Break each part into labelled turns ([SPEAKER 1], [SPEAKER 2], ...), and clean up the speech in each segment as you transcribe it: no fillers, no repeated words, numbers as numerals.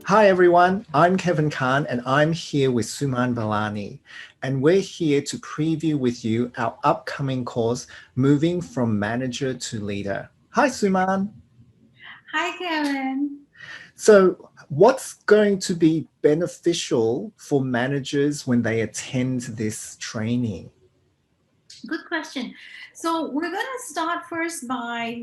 [SPEAKER 1] Hi everyone, I'm Kevin Khan and I'm here with Suman Balani, and we're here to preview with you our upcoming course, Moving from Manager to Leader. Hi Suman.
[SPEAKER 2] Hi, Karen.
[SPEAKER 1] So what's going to be beneficial for managers when they attend this training?
[SPEAKER 2] Good question. So we're going to start first by,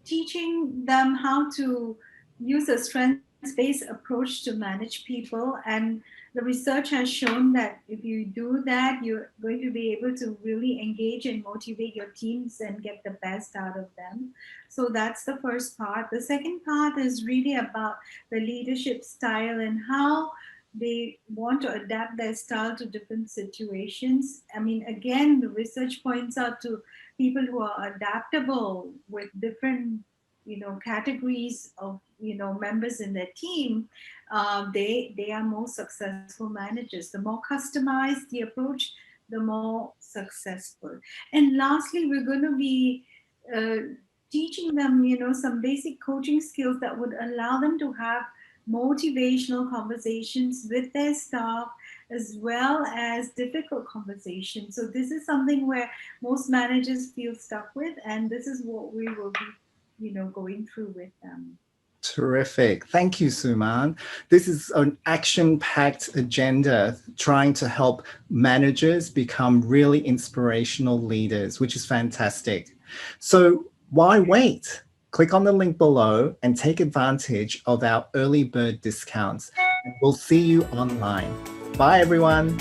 [SPEAKER 2] teaching them how to use a strengths-based approach to manage people. And the research has shown that if you do that, you're going to be able to really engage and motivate your teams and get the best out of them. So that's the first part. The second part is really about the leadership style and how they want to adapt their style to different situations. I mean, again, the research points out to people who are adaptable with different categories of members in their team. They are more successful managers. The more customized the approach, the more successful. And lastly, we're going to be teaching them some basic coaching skills that would allow them to have motivational conversations with their staff as well as difficult conversations. So this is something where most managers feel stuck with, and this is what we will be going through with them.
[SPEAKER 1] Terrific. Thank you, Suman. This is an action-packed agenda trying to help managers become really inspirational leaders, which is fantastic. So why wait? Click on the link below and take advantage of our early bird discounts. And we'll see you online. Bye, everyone.